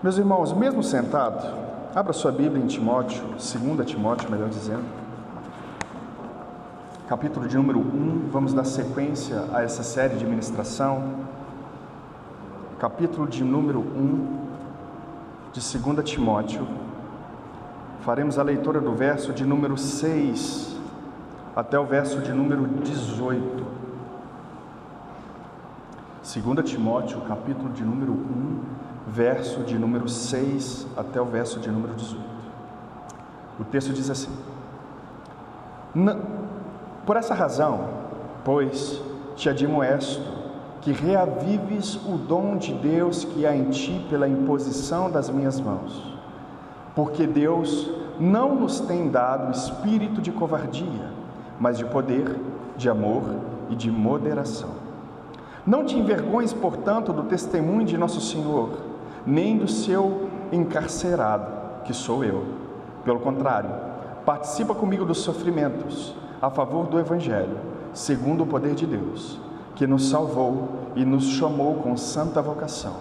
Meus irmãos, mesmo sentado, abra sua Bíblia em Timóteo, 2 Timóteo, melhor dizendo, capítulo de número 1, vamos dar sequência a essa série de ministração, capítulo de número 1 de 2 Timóteo, faremos a leitura do verso de número 6 até o verso de número 18. 2 Timóteo, capítulo de número 1, verso de número 6 até o verso de número 18. O texto diz assim: Por essa razão, pois, te admoesto que reavives o dom de Deus que há em ti pela imposição das minhas mãos. Porque Deus não nos tem dado espírito de covardia, mas de poder, de amor e de moderação. Não te envergonhes, portanto, do testemunho de nosso Senhor, nem do seu encarcerado, que sou eu. Pelo contrário, participa comigo dos sofrimentos, a favor do Evangelho, segundo o poder de Deus, que nos salvou e nos chamou com santa vocação.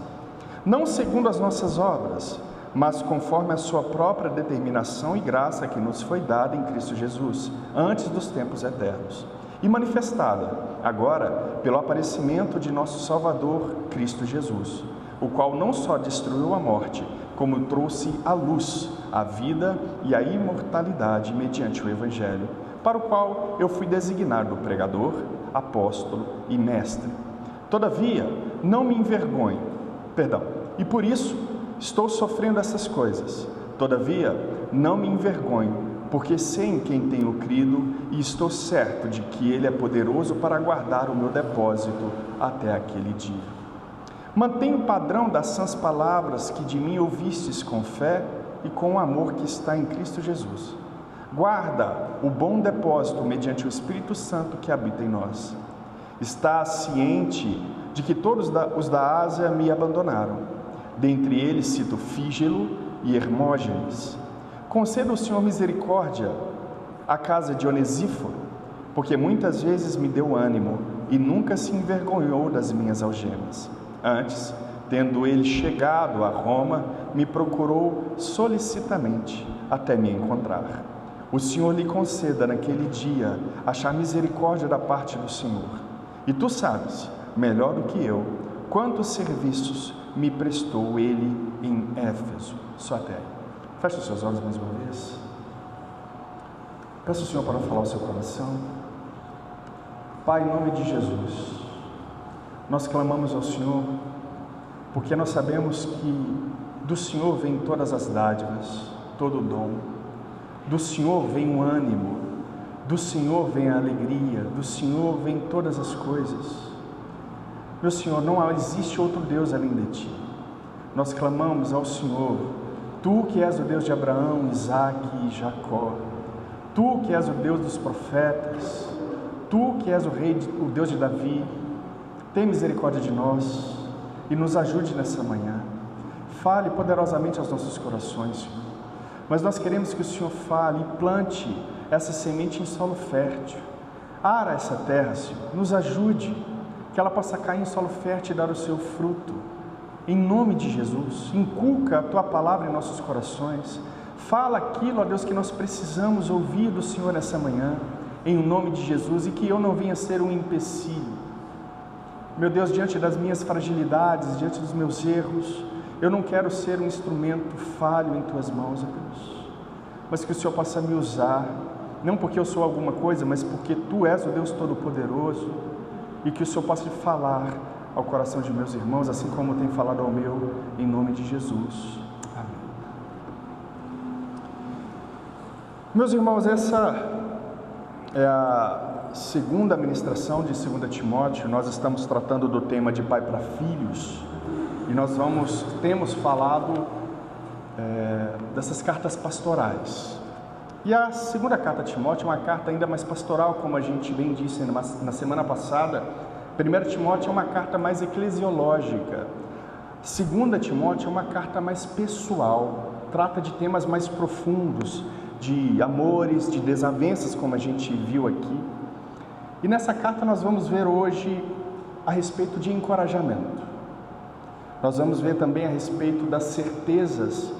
Não segundo as nossas obras, mas conforme a sua própria determinação e graça que nos foi dada em Cristo Jesus, antes dos tempos eternos, e manifestada agora pelo aparecimento de nosso Salvador, Cristo Jesus, o qual não só destruiu a morte, como trouxe à luz a vida e a imortalidade mediante o Evangelho, para o qual eu fui designado pregador, apóstolo e mestre. Todavia, não me envergonho, e por isso estou sofrendo essas coisas. Todavia, não me envergonho, porque sei em quem tenho crido e estou certo de que Ele é poderoso para guardar o meu depósito até aquele dia. Mantenha o padrão das sãs palavras que de mim ouvistes com fé e com o amor que está em Cristo Jesus. Guarda o bom depósito mediante o Espírito Santo que habita em nós. Está ciente de que todos os da Ásia me abandonaram. Dentre eles cito Fígelo e Hermógenes. Conceda ao Senhor misericórdia à casa de Onesíforo, porque muitas vezes me deu ânimo e nunca se envergonhou das minhas algemas. Antes, tendo ele chegado a Roma, me procurou solicitamente até me encontrar. O Senhor lhe conceda naquele dia achar misericórdia da parte do Senhor. E tu sabes, melhor do que eu, quantos serviços me prestou ele em Éfeso. Só até aí. Feche os seus olhos mais uma vez. Peço ao Senhor para falar ao seu coração. Pai, em nome de Jesus, nós clamamos ao Senhor, porque nós sabemos que do Senhor vem todas as dádivas, todo o dom. Do Senhor vem o ânimo, do Senhor vem a alegria, do Senhor vem todas as coisas. Meu Senhor, não existe outro Deus além de Ti. Nós clamamos ao Senhor, Tu que és o Deus de Abraão, Isaque e Jacó, Tu que és o Deus dos profetas, Tu que és o Deus de Davi, tem misericórdia de nós e nos ajude nessa manhã. Fale poderosamente aos nossos corações, Senhor. Mas nós queremos que o Senhor fale e plante essa semente em solo fértil. Ara essa terra, Senhor. Nos ajude, que ela possa cair em solo fértil e dar o seu fruto. Em nome de Jesus, inculca a Tua palavra em nossos corações. Fala aquilo, ó Deus, que nós precisamos ouvir do Senhor nessa manhã, em nome de Jesus, e que eu não venha ser um empecilho. Meu Deus, diante das minhas fragilidades, diante dos meus erros, eu não quero ser um instrumento falho em Tuas mãos, ó Deus, mas que o Senhor possa me usar, não porque eu sou alguma coisa, mas porque Tu és o Deus Todo-Poderoso, e que o Senhor possa falar ao coração de meus irmãos, assim como tem falado ao meu, em nome de Jesus. Amém. Meus irmãos, essa é a segunda ministração de 2 Timóteo. Nós estamos tratando do tema de pai para filhos, e nós temos falado dessas cartas pastorais. E a segunda carta a Timóteo é uma carta ainda mais pastoral, como a gente bem disse na semana passada. 1 Timóteo é uma carta mais eclesiológica. 2 Timóteo é uma carta mais pessoal, trata de temas mais profundos, de amores, de desavenças, como a gente viu aqui. E nessa carta nós vamos ver hoje a respeito de encorajamento. nós vamos ver também a respeito das certezas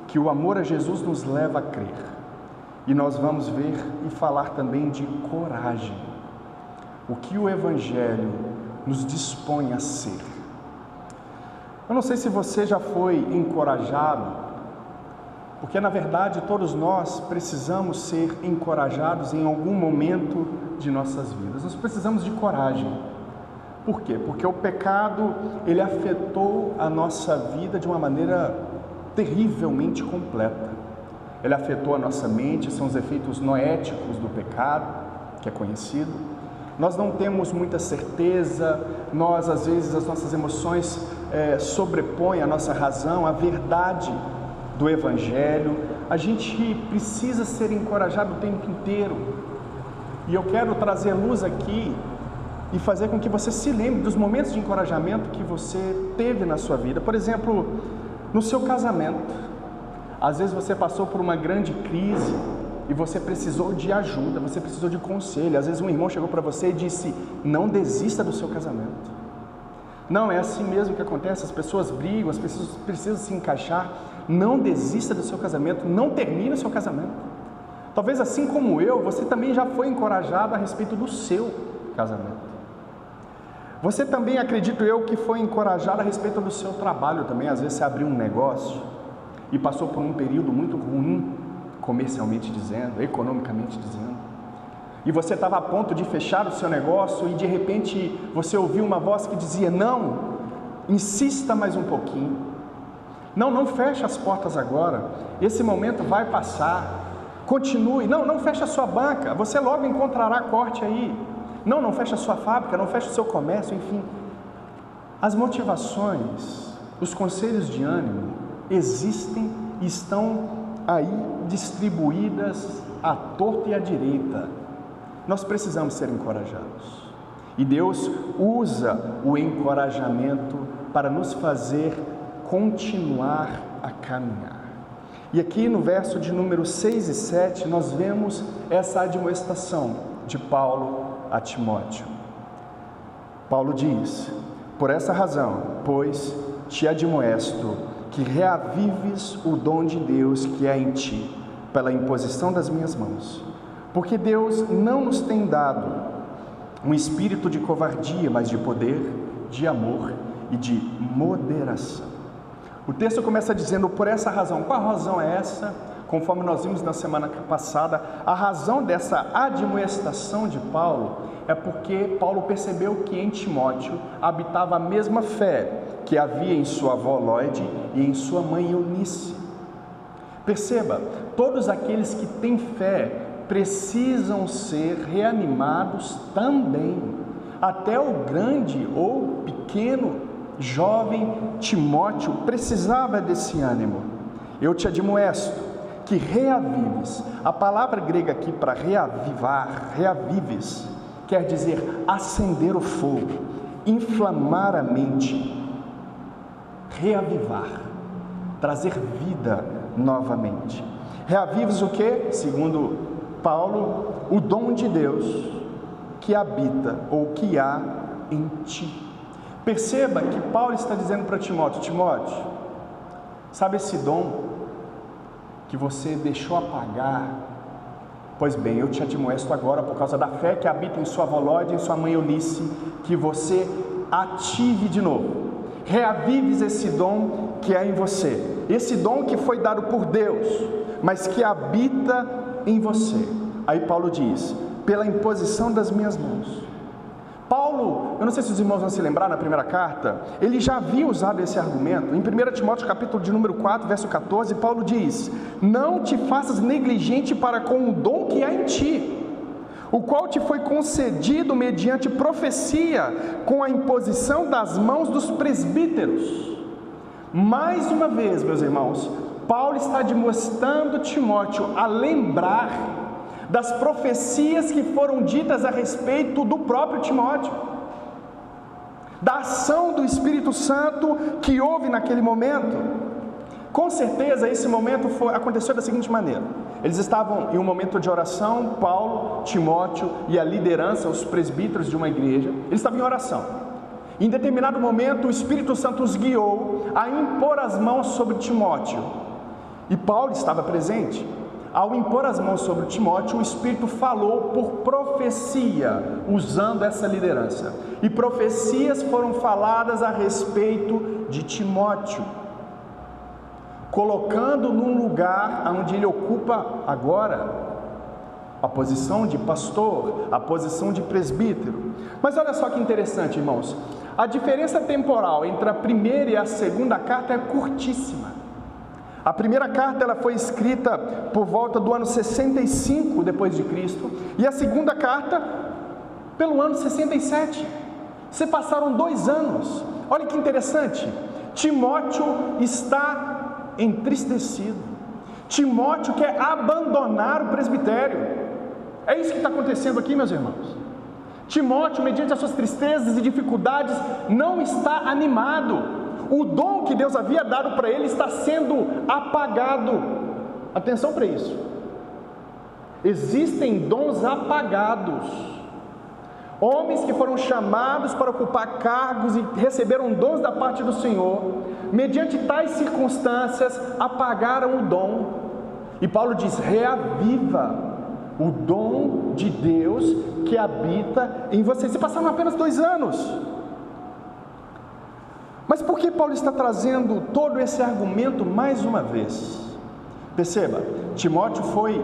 que o amor a Jesus nos leva a crer. E nós vamos ver e falar também de coragem. O que o Evangelho nos dispõe a ser. Eu não sei se você já foi encorajado, porque na verdade todos nós precisamos ser encorajados em algum momento de nossas vidas. Nós precisamos de coragem. Por quê? Porque o pecado, ele afetou a nossa vida de uma maneira terrivelmente completa. Ele afetou a nossa mente, são os efeitos noéticos do pecado, que é conhecido. Nós não temos muita certeza, nós às vezes as nossas emoções sobrepõem a nossa razão, a verdade do Evangelho. A gente precisa ser encorajado o tempo inteiro. E eu quero trazer luz aqui e fazer com que você se lembre dos momentos de encorajamento que você teve na sua vida. Por exemplo, no seu casamento, às vezes você passou por uma grande crise e você precisou de ajuda, você precisou de conselho. Às vezes um irmão chegou para você e disse: não desista do seu casamento. Não, é assim mesmo que acontece, as pessoas brigam, as pessoas precisam se encaixar. Não desista do seu casamento, não termine o seu casamento. Talvez assim como eu, você também já foi encorajado a respeito do seu casamento. Você também, acredito eu, que foi encorajado a respeito do seu trabalho também. Às vezes você abriu um negócio e passou por um período muito ruim, comercialmente dizendo, economicamente dizendo. E você estava a ponto de fechar o seu negócio e de repente você ouviu uma voz que dizia: não, insista mais um pouquinho. Não feche as portas agora, esse momento vai passar. Continue, não feche a sua banca, você logo encontrará corte aí. Não feche a sua fábrica, não feche o seu comércio, enfim. As motivações, os conselhos de ânimo existem e estão aí distribuídas à torta e à direita. Nós precisamos ser encorajados. E Deus usa o encorajamento para nos fazer continuar a caminhar. E aqui no verso de número 6 e 7, nós vemos essa admoestação de Paulo a Timóteo. Paulo diz: por essa razão, pois, te admoesto que reavives o dom de Deus que é em ti, pela imposição das minhas mãos. Porque Deus não nos tem dado um espírito de covardia, mas de poder, de amor e de moderação. O texto começa dizendo: por essa razão. Qual a razão é essa? Conforme nós vimos na semana passada, a razão dessa admoestação de Paulo é porque Paulo percebeu que em Timóteo habitava a mesma fé que havia em sua avó Lóide e em sua mãe Eunice. Perceba, todos aqueles que têm fé precisam ser reanimados também. Até o grande ou pequeno jovem Timóteo precisava desse ânimo. Eu te admoesto que reavives. A palavra grega aqui para reavivar, reavives, quer dizer acender o fogo, inflamar a mente, reavivar, trazer vida novamente. Reavives o que? Segundo Paulo, o dom de Deus que habita ou que há em ti. Perceba que Paulo está dizendo para Timóteo: Timóteo, sabe esse dom que você deixou apagar? Pois bem, eu te admoesto agora, por causa da fé que habita em sua avó Lóide e em sua mãe Eunice, que você ative de novo, reavives esse dom que há em você, esse dom que foi dado por Deus, mas que habita em você. Aí Paulo diz: pela imposição das minhas mãos. Paulo, eu não sei se os irmãos vão se lembrar, na primeira carta, ele já havia usado esse argumento. Em 1 Timóteo capítulo de número 4, verso 14, Paulo diz: não te faças negligente para com o dom que há em ti, o qual te foi concedido mediante profecia, com a imposição das mãos dos presbíteros. Mais uma vez, meus irmãos, Paulo está demonstrando Timóteo a lembrar das profecias que foram ditas a respeito do próprio Timóteo, da ação do Espírito Santo que houve naquele momento. Com certeza esse momento aconteceu da seguinte maneira: eles estavam em um momento de oração, Paulo, Timóteo e a liderança, os presbíteros de uma igreja, eles estavam em oração. Em determinado momento, o Espírito Santo os guiou a impor as mãos sobre Timóteo. E Paulo estava presente. Ao impor as mãos sobre Timóteo, o Espírito falou por profecia, usando essa liderança. E profecias foram faladas a respeito de Timóteo, colocando num lugar onde ele ocupa agora a posição de pastor, a posição de presbítero. Mas olha só que interessante, irmãos. A diferença temporal entre a primeira e a segunda carta é curtíssima. A primeira carta ela foi escrita por volta do ano 65 depois de Cristo, e a segunda carta pelo ano 67. Se passaram 2 anos. Olha que interessante. Timóteo está entristecido. Timóteo quer abandonar o presbitério. É isso que está acontecendo aqui, meus irmãos. Timóteo, mediante as suas tristezas e dificuldades, não está animado. O dom que Deus havia dado para ele está sendo apagado. Atenção para isso. Existem dons apagados. Homens que foram chamados para ocupar cargos e receberam dons da parte do Senhor, mediante tais circunstâncias, apagaram o dom. E Paulo diz: reaviva o dom de Deus que habita em vocês. Se passaram apenas 2 anos. Mas por que Paulo está trazendo todo esse argumento mais uma vez? Perceba, Timóteo foi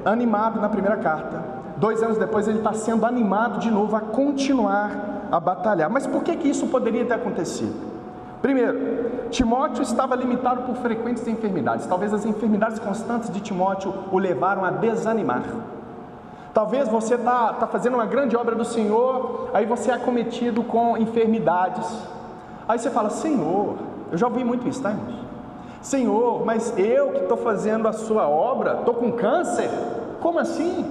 animado na primeira carta. 2 anos depois ele está sendo animado de novo a continuar a batalhar. Mas por que isso poderia ter acontecido? Primeiro, Timóteo estava limitado por frequentes enfermidades. Talvez as enfermidades constantes de Timóteo o levaram a desanimar. Talvez você está fazendo uma grande obra do Senhor, aí você é acometido com enfermidades. Aí você fala: Senhor, eu já ouvi muito isso, tá, irmãos? Senhor, mas eu que estou fazendo a sua obra, estou com câncer? Como assim?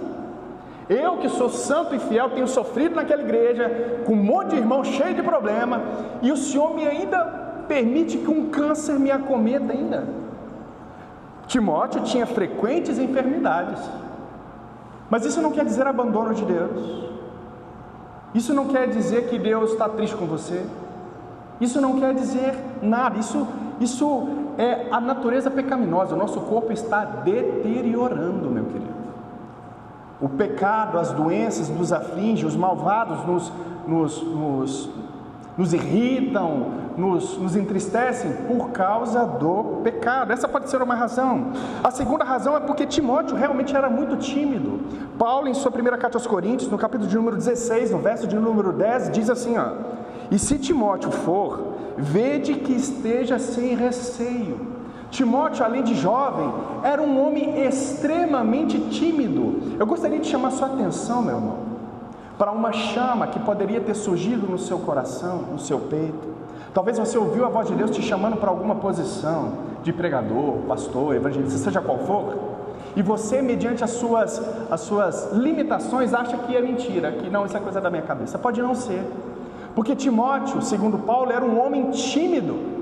Eu que sou santo e fiel, tenho sofrido naquela igreja, com um monte de irmão cheio de problema, e o Senhor me ainda permite que um câncer me acometa ainda. Timóteo tinha frequentes enfermidades, mas isso não quer dizer abandono de Deus. Isso não quer dizer que Deus está triste com você. Isso não quer dizer nada. Isso é a natureza pecaminosa. O nosso corpo está deteriorando, meu querido. O pecado, as doenças nos afligem, os malvados nos irritam, nos entristecem por causa do pecado. Essa pode ser uma razão. A segunda razão é porque Timóteo realmente era muito tímido. Paulo, em sua primeira carta aos Coríntios, no capítulo de número 16, no verso de número 10, diz assim, ó: e se Timóteo for, vede que esteja sem receio. Timóteo, além de jovem, era um homem extremamente tímido. Eu gostaria de chamar sua atenção, meu irmão, para uma chama que poderia ter surgido no seu coração, no seu peito. Talvez você ouviu a voz de Deus te chamando para alguma posição de pregador, pastor, evangelista, seja qual for, e você, mediante as suas limitações, acha que é mentira, que não, isso é coisa da minha cabeça. Pode não ser, porque Timóteo, segundo Paulo, era um homem tímido,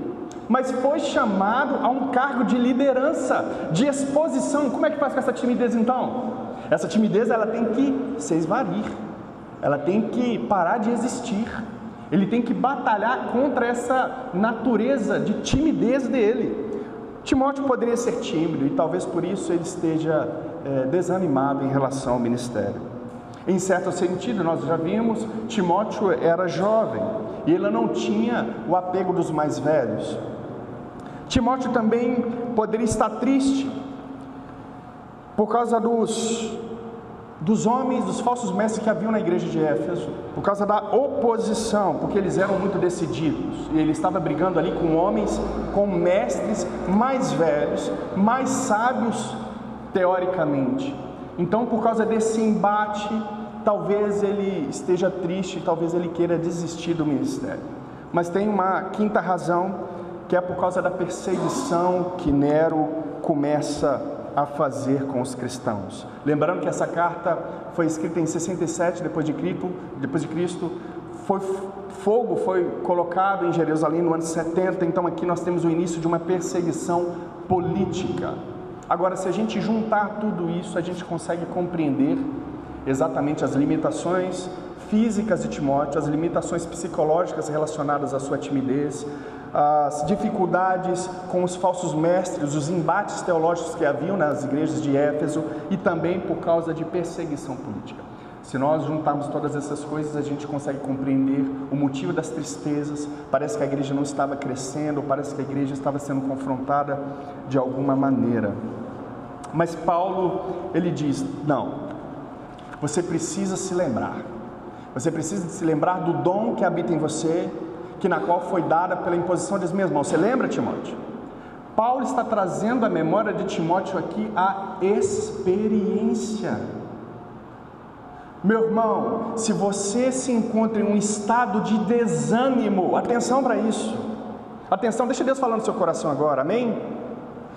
mas foi chamado a um cargo de liderança, de exposição. Como é que faz com essa timidez então? Essa timidez ela tem que se esvair, ela tem que parar de existir. Ele tem que batalhar contra essa natureza de timidez dele. Timóteo poderia ser tímido e talvez por isso ele esteja desanimado em relação ao ministério. Em certo sentido, nós já vimos, Timóteo era jovem e ele não tinha o apego dos mais velhos. Timóteo também poderia estar triste por causa dos homens, dos falsos mestres que haviam na igreja de Éfeso, por causa da oposição, porque eles eram muito decididos, e ele estava brigando ali com homens, com mestres mais velhos, mais sábios teoricamente. Então, por causa desse embate, talvez ele esteja triste, talvez ele queira desistir do ministério. Mas tem uma quinta razão, que é por causa da perseguição que Nero começa a fazer com os cristãos. Lembrando que essa carta foi escrita em 67 depois de Cristo, fogo foi colocado em Jerusalém no ano 70, então aqui nós temos o início de uma perseguição política. Agora, se a gente juntar tudo isso, a gente consegue compreender exatamente as limitações físicas de Timóteo, as limitações psicológicas relacionadas à sua timidez, as dificuldades com os falsos mestres, os embates teológicos que haviam nas igrejas de Éfeso e também por causa de perseguição política. Se nós juntarmos todas essas coisas, a gente consegue compreender o motivo das tristezas. Parece que a igreja não estava crescendo, parece que a igreja estava sendo confrontada de alguma maneira. Mas Paulo, ele diz, não, você precisa se lembrar. Você precisa se lembrar do dom que habita em você, que na qual foi dada pela imposição das minhas mãos. Você lembra, Timóteo? Paulo está trazendo à memória de Timóteo aqui a experiência. Meu irmão, se você se encontra em um estado de desânimo, atenção para isso. Atenção, deixa Deus falar no seu coração agora, amém?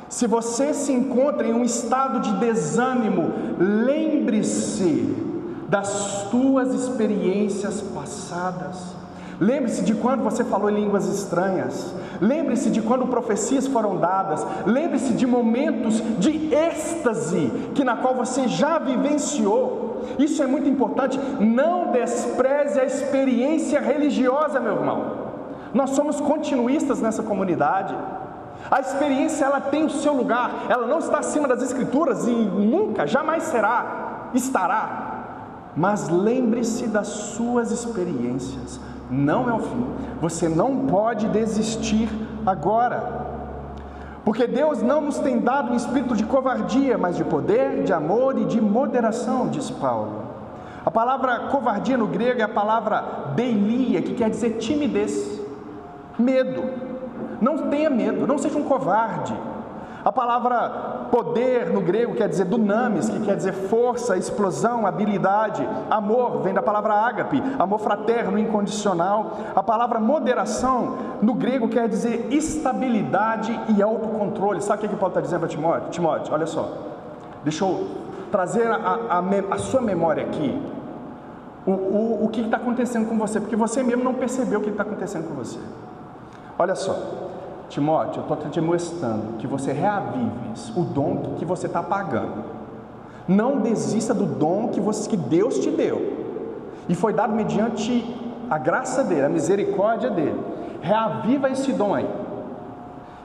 Se você se encontra em um estado de desânimo, lembre-se das tuas experiências passadas. Lembre-se de quando você falou em línguas estranhas. Lembre-se de quando profecias foram dadas. Lembre-se de momentos de êxtase que na qual você já vivenciou. Isso é muito importante. Não despreze a experiência religiosa, meu irmão. Nós somos continuistas nessa comunidade. A experiência, ela tem o seu lugar. Ela não está acima das Escrituras e nunca, jamais estará. Mas lembre-se das suas experiências. Não é o fim. Você não pode desistir agora. Porque Deus não nos tem dado um espírito de covardia, mas de poder, de amor e de moderação, diz Paulo. A palavra covardia no grego é a palavra deilia, que quer dizer timidez, medo. Não tenha medo, não seja um covarde. A palavra poder no grego quer dizer dunamis, que quer dizer força, explosão, habilidade. Amor vem da palavra ágape, amor fraterno, incondicional. A palavra moderação no grego quer dizer estabilidade e autocontrole. Sabe o que Paulo está dizendo para Timóteo? Timóteo, olha só, deixa eu trazer a sua memória aqui, o que está acontecendo com você, porque você mesmo não percebeu o que está acontecendo com você. Olha só, Timóteo, eu estou te mostrando que você reavives o dom que você está pagando. Não desista do dom que Deus te deu e foi dado mediante a graça dele, a misericórdia dele. Reaviva esse dom aí.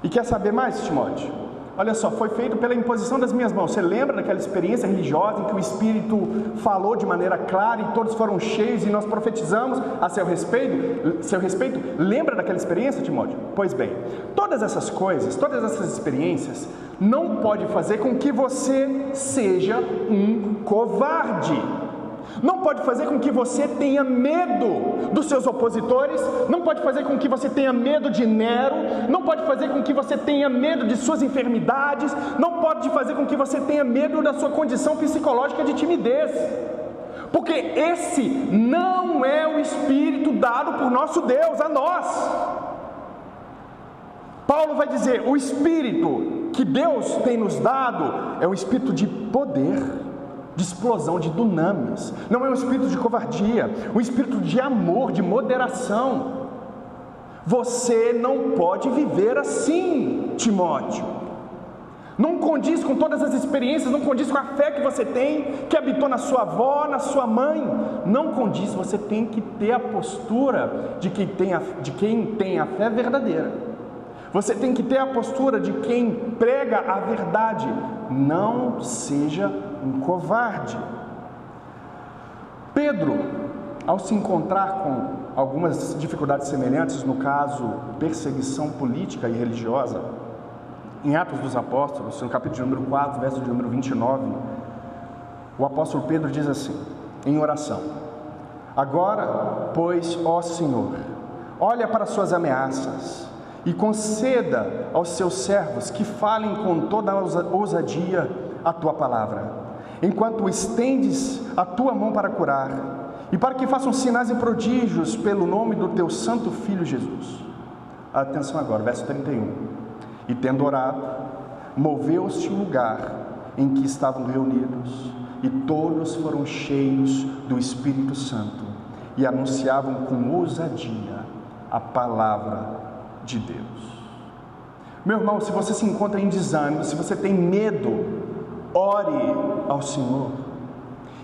E quer saber mais, Timóteo? Olha só, foi feito pela imposição das minhas mãos. Você lembra daquela experiência religiosa em que o Espírito falou de maneira clara e todos foram cheios e nós profetizamos a seu respeito? Lembra daquela experiência, Timóteo? Pois bem, todas essas coisas, todas essas experiências não pode fazer com que você seja um covarde. Não pode fazer com que você tenha medo dos seus opositores, não pode fazer com que você tenha medo de Nero, não pode fazer com que você tenha medo de suas enfermidades, não pode fazer com que você tenha medo da sua condição psicológica de timidez, porque esse não é o espírito dado por nosso Deus a nós. Paulo vai dizer, o espírito que Deus tem nos dado é um espírito de poder, de explosão, de dunamis. Não é um espírito de covardia, um espírito de amor, de moderação. Você não pode viver assim, Timóteo. Não condiz com todas as experiências, não condiz com a fé que você tem, que habitou na sua avó, na sua mãe. Não condiz, você tem que ter a postura de quem tem a fé verdadeira. Você tem que ter a postura de quem prega a verdade. Não seja um covarde. Pedro, ao se encontrar com algumas dificuldades semelhantes, no caso, perseguição política e religiosa, em Atos dos Apóstolos, no capítulo número 4, verso de número 29, o apóstolo Pedro diz assim, em oração: agora, pois, ó Senhor, olha para suas ameaças e conceda aos seus servos que falem com toda ousadia a tua palavra, enquanto estendes a tua mão para curar, e para que façam sinais e prodígios pelo nome do teu santo Filho Jesus. Atenção agora, verso 31. E tendo orado, moveu-se o lugar em que estavam reunidos, e todos foram cheios do Espírito Santo, e anunciavam com ousadia a palavra de Deus. Meu irmão, se você se encontra em desânimo, se você tem medo, ore ao Senhor.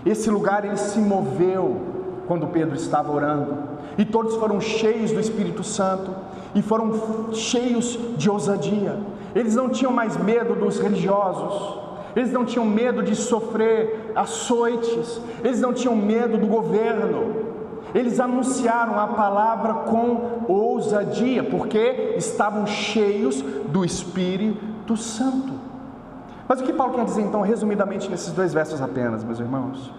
Esse lugar, ele se moveu quando Pedro estava orando, e todos foram cheios do Espírito Santo, e foram cheios de ousadia. Eles não tinham mais medo dos religiosos, eles não tinham medo de sofrer açoites, eles não tinham medo do governo. Eles anunciaram a palavra com ousadia, porque estavam cheios do Espírito Santo. Mas o que Paulo quer dizer então, resumidamente, nesses 2 versos apenas, meus irmãos?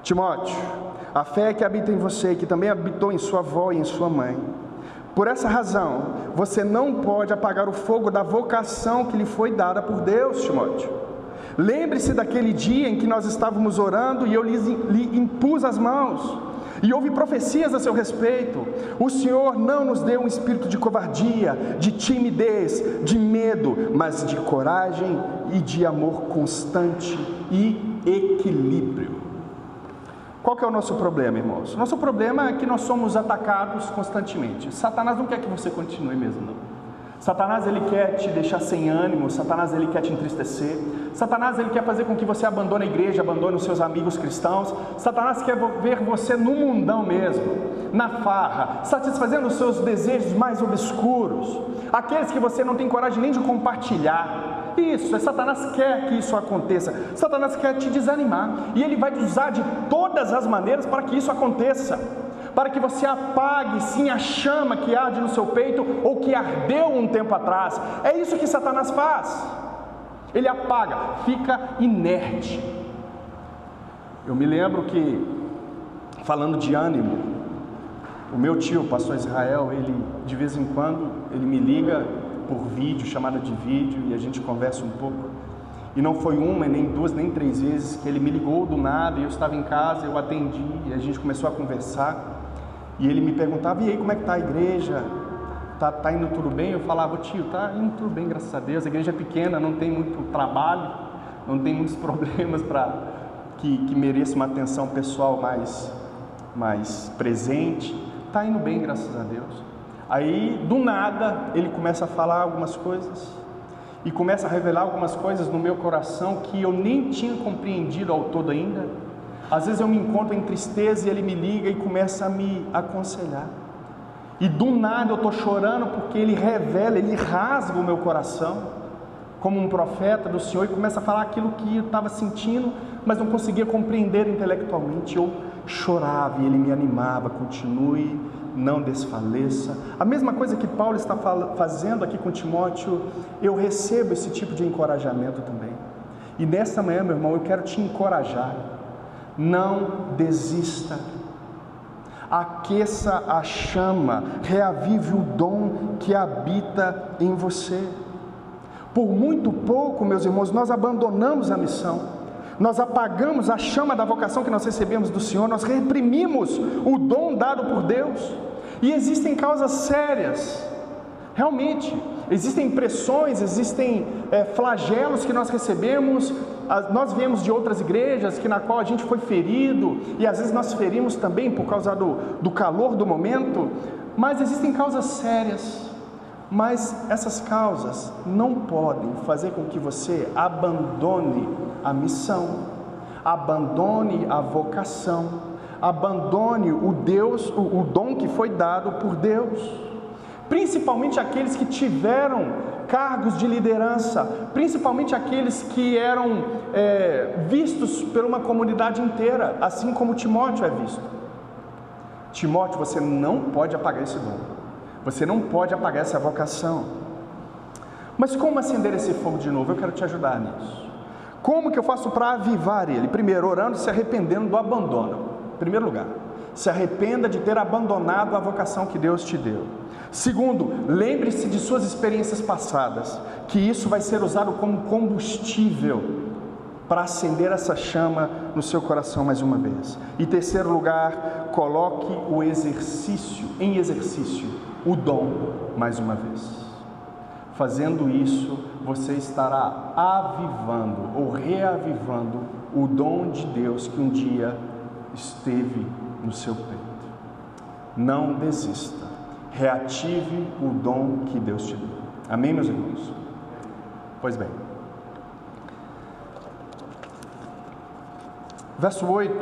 Timóteo, a fé que habita em você, que também habitou em sua avó e em sua mãe, por essa razão, você não pode apagar o fogo da vocação que lhe foi dada por Deus, Timóteo. Lembre-se daquele dia em que nós estávamos orando e eu lhe impus as mãos, e houve profecias a seu respeito. O Senhor não nos deu um espírito de covardia, de timidez, de medo, mas de coragem e de amor constante e equilíbrio. Qual que é o nosso problema, irmãos? Nosso problema é que nós somos atacados constantemente. Satanás não quer que você continue mesmo, não. Satanás, ele quer te deixar sem ânimo. Satanás, ele quer te entristecer. Satanás, ele quer fazer com que você abandone a igreja, abandone os seus amigos cristãos. Satanás quer ver você no mundão mesmo, na farra, satisfazendo os seus desejos mais obscuros, aqueles que você não tem coragem nem de compartilhar. Isso, Satanás quer que isso aconteça. Satanás quer te desanimar, e ele vai te usar de todas as maneiras para que isso aconteça, para que você apague sim a chama que arde no seu peito, ou que ardeu um tempo atrás. É isso que Satanás faz. Ele apaga, fica inerte. Eu me lembro que, falando de ânimo, o meu tio, o pastor Israel, ele de vez em quando, ele me liga por vídeo, chamada de vídeo, e a gente conversa um pouco. E não foi uma, nem 2, nem 3 vezes que ele me ligou do nada, e eu estava em casa, eu atendi, e a gente começou a conversar. E ele me perguntava: e aí, como é que está a igreja? Tá indo tudo bem? Eu falava: tio, tá indo tudo bem, graças a Deus. A igreja é pequena, não tem muito trabalho, não tem muitos problemas para que mereça uma atenção pessoal mais presente. Tá indo bem, graças a Deus. Aí, do nada, ele começa a falar algumas coisas, e começa a revelar algumas coisas no meu coração que eu nem tinha compreendido ao todo ainda. Às vezes eu me encontro em tristeza e ele me liga e começa a me aconselhar. E do nada eu estou chorando porque ele revela, ele rasga o meu coração, como um profeta do Senhor, e começa a falar aquilo que eu estava sentindo, mas não conseguia compreender intelectualmente. Eu chorava e ele me animava: continue, não desfaleça. A mesma coisa que Paulo está fazendo aqui com Timóteo, eu recebo esse tipo de encorajamento também. E nesta manhã, meu irmão, eu quero te encorajar. Não desista, aqueça a chama, reavive o dom que habita em você. Por muito pouco, meus irmãos, nós abandonamos a missão, nós apagamos a chama da vocação que nós recebemos do Senhor, nós reprimimos o dom dado por Deus. E existem causas sérias, realmente, existem pressões, existem flagelos que nós recebemos. Nós viemos de outras igrejas na qual a gente foi ferido, e às vezes nós ferimos também por causa do calor do momento, mas existem causas sérias. Mas essas causas não podem fazer com que você abandone a missão, abandone a vocação, abandone o dom que foi dado por Deus. Principalmente aqueles que tiveram cargos de liderança, principalmente aqueles que eram vistos por uma comunidade inteira, assim como Timóteo é visto. Timóteo, você não pode apagar esse dom, você não pode apagar essa vocação. Mas como acender esse fogo de novo? Eu quero te ajudar nisso. Como que eu faço para avivar ele? Primeiro, orando e se arrependendo do abandono. Em primeiro lugar, se arrependa de ter abandonado a vocação que Deus te deu. Segundo, lembre-se de suas experiências passadas, que isso vai ser usado como combustível para acender essa chama no seu coração mais uma vez. E terceiro lugar, coloque em exercício o dom mais uma vez. Fazendo isso, você estará avivando ou reavivando o dom de Deus que um dia esteve no seu peito. Não desista. Reative o dom que Deus te deu. Amém, meus irmãos? Pois bem. Verso 8.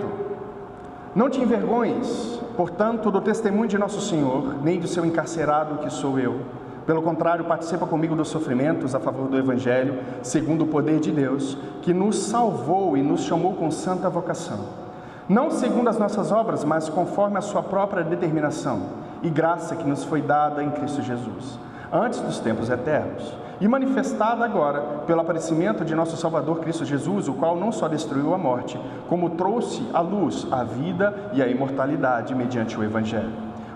Não te envergonhes, portanto, do testemunho de nosso Senhor, nem do seu encarcerado que sou eu. Pelo contrário, participa comigo dos sofrimentos a favor do Evangelho, segundo o poder de Deus, que nos salvou e nos chamou com santa vocação. Não segundo as nossas obras, mas conforme a sua própria determinação e graça que nos foi dada em Cristo Jesus, antes dos tempos eternos, e manifestada agora pelo aparecimento de nosso Salvador Cristo Jesus, o qual não só destruiu a morte, como trouxe à luz a vida e a imortalidade mediante o Evangelho,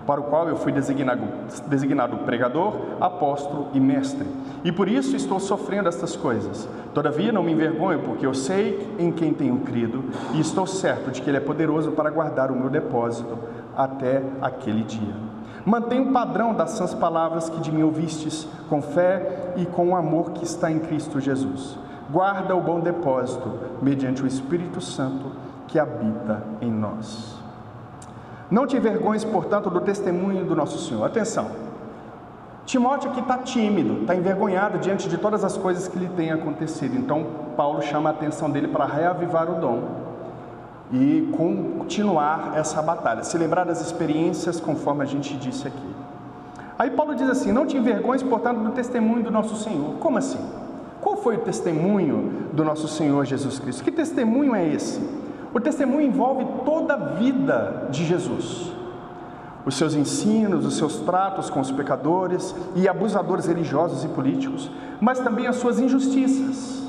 para o qual eu fui designado pregador, apóstolo e mestre. E por isso estou sofrendo estas coisas. Todavia não me envergonho, porque eu sei em quem tenho crido, e estou certo de que Ele é poderoso para guardar o meu depósito até aquele dia. Mantém o padrão das sãs palavras que de mim ouvistes, com fé e com o amor que está em Cristo Jesus. Guarda o bom depósito, mediante o Espírito Santo que habita em nós. Não te envergonhes, portanto, do testemunho do nosso Senhor. Atenção, Timóteo aqui está tímido, está envergonhado diante de todas as coisas que lhe têm acontecido. Então, Paulo chama a atenção dele para reavivar o dom e continuar essa batalha, se lembrar das experiências conforme a gente disse aqui. Aí Paulo diz assim: não te envergonhes, portanto, do testemunho do nosso Senhor. Como assim? Qual foi o testemunho do nosso Senhor Jesus Cristo? Que testemunho é esse? O testemunho envolve toda a vida de Jesus, os seus ensinos, os seus tratos com os pecadores e abusadores religiosos e políticos, mas também as suas injustiças,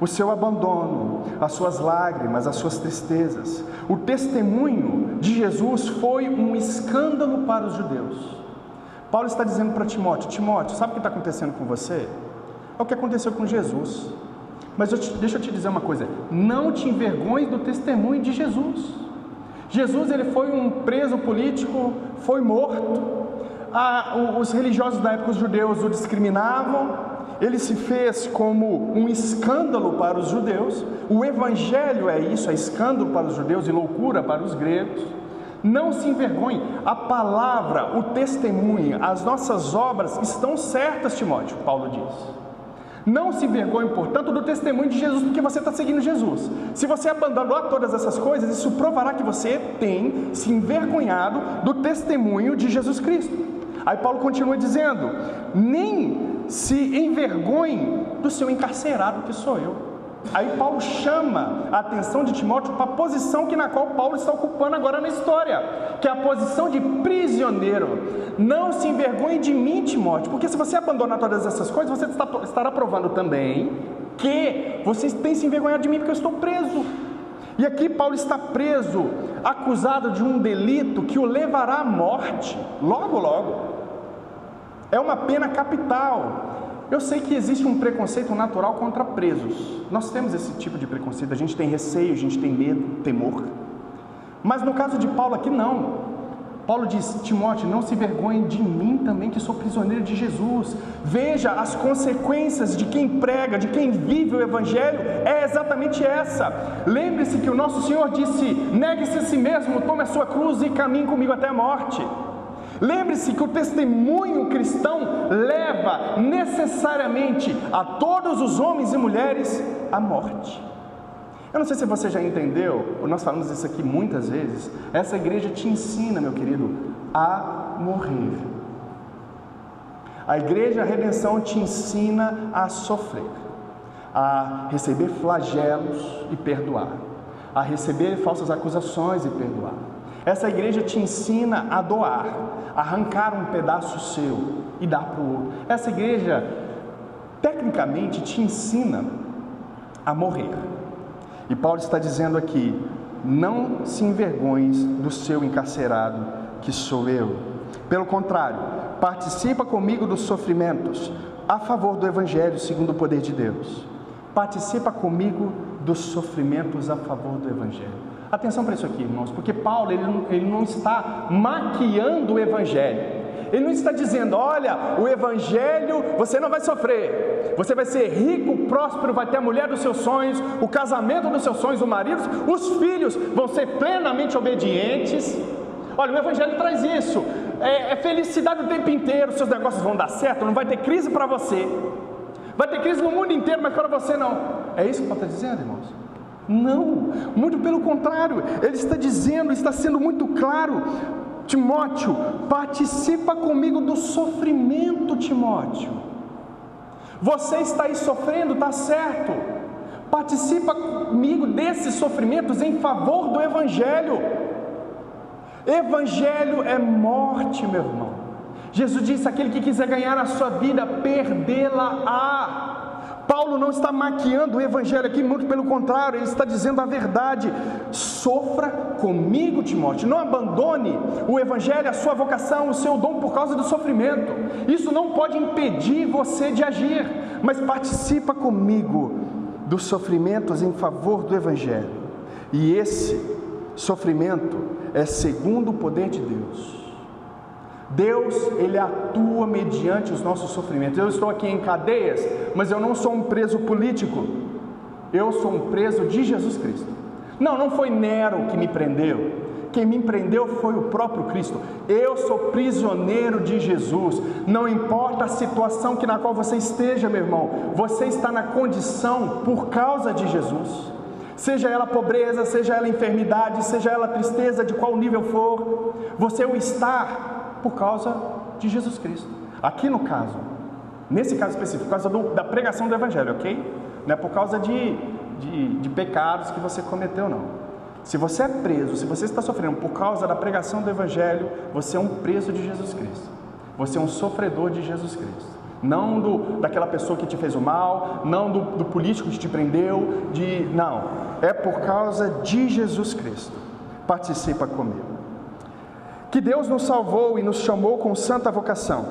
o seu abandono, as suas lágrimas, as suas tristezas. O testemunho de Jesus foi um escândalo para os judeus. Paulo está dizendo para Timóteo: Timóteo, sabe o que está acontecendo com você? É o que aconteceu com Jesus. Mas deixa eu te dizer uma coisa: não te envergonhes do testemunho de Jesus. Jesus, ele foi um preso político, foi morto. Os religiosos da época, os judeus, o discriminavam. Ele se fez como um escândalo para os judeus. O Evangelho é isso, é escândalo para os judeus e loucura para os gregos. Não se envergonhe, a palavra, o testemunho, as nossas obras estão certas, Timóteo, Paulo diz. Não se envergonhe, portanto, do testemunho de Jesus, porque você está seguindo Jesus. Se você abandonou todas essas coisas, isso provará que você tem se envergonhado do testemunho de Jesus Cristo. Aí Paulo continua dizendo: nem se envergonhe do seu encarcerado que sou eu. Aí Paulo chama a atenção de Timóteo para a posição na qual Paulo está ocupando agora na história, que é a posição de prisioneiro. Não se envergonhe de mim, Timóteo, porque se você abandonar todas essas coisas, você estará provando também que você tem se envergonhado de mim, porque eu estou preso. E aqui Paulo está preso, acusado de um delito que o levará à morte, logo, logo. É uma pena capital. Eu sei que existe um preconceito natural contra presos. Nós temos esse tipo de preconceito, a gente tem receio, a gente tem medo, temor. Mas no caso de Paulo aqui não. Paulo diz: Timóteo, não se envergonhe de mim também, que sou prisioneiro de Jesus. Veja, as consequências de quem prega, de quem vive o Evangelho, é exatamente essa. Lembre-se que o nosso Senhor disse: negue-se a si mesmo, tome a sua cruz e caminhe comigo até a morte. Lembre-se que o testemunho cristão leva necessariamente a todos os homens e mulheres à morte. Eu não sei se você já entendeu, nós falamos isso aqui muitas vezes. Essa igreja te ensina, meu querido, a morrer. A igreja, a redenção, te ensina a sofrer, a receber flagelos e perdoar, a receber falsas acusações e perdoar. Essa igreja te ensina a doar, arrancar um pedaço seu e dar para o outro. Essa igreja, tecnicamente, te ensina a morrer. E Paulo está dizendo aqui: não se envergonhes do seu encarcerado, que sou eu. Pelo contrário, participa comigo dos sofrimentos a favor do Evangelho segundo o poder de Deus. Participa comigo dos sofrimentos a favor do Evangelho. Atenção para isso aqui, irmãos, porque Paulo ele não está maquiando o Evangelho. Ele não está dizendo: olha, o Evangelho, você não vai sofrer, você vai ser rico, próspero, vai ter a mulher dos seus sonhos, o casamento dos seus sonhos, o marido, os filhos vão ser plenamente obedientes. Olha, o Evangelho traz isso, é felicidade o tempo inteiro, seus negócios vão dar certo, não vai ter crise para você, vai ter crise no mundo inteiro, mas para você não. É isso que Paulo está dizendo, irmãos? Não, muito pelo contrário, ele está dizendo, está sendo muito claro: Timóteo, participa comigo do sofrimento, Timóteo. Você está aí sofrendo, está certo, participa comigo desses sofrimentos em favor do Evangelho. Evangelho é morte, meu irmão. Jesus disse: aquele que quiser ganhar a sua vida, perdê-la-á. Paulo não está maquiando o Evangelho aqui, muito pelo contrário, ele está dizendo a verdade. Sofra comigo, Timóteo. Não abandone o Evangelho, a sua vocação, o seu dom por causa do sofrimento. Isso não pode impedir você de agir, mas participa comigo dos sofrimentos em favor do Evangelho. E esse sofrimento é segundo o poder de Deus. Deus, Ele atua mediante os nossos sofrimentos. Eu estou aqui em cadeias, mas eu não sou um preso político. Eu sou um preso de Jesus Cristo. Não foi Nero que me prendeu. Quem me prendeu foi o próprio Cristo. Eu sou prisioneiro de Jesus. Não importa a situação na qual você esteja, meu irmão, você está na condição por causa de Jesus. Seja ela pobreza, seja ela enfermidade, seja ela tristeza, de qual nível for, você o está por causa de Jesus Cristo. Aqui no caso, nesse caso específico, por causa da pregação do Evangelho, ok? Não é por causa de pecados que você cometeu, não. Se você é preso, se você está sofrendo por causa da pregação do Evangelho, você é um preso de Jesus Cristo. Você é um sofredor de Jesus Cristo. Não daquela pessoa que te fez o mal, não do político que te prendeu, não. É por causa de Jesus Cristo. Participa comigo. Que Deus nos salvou e nos chamou com santa vocação,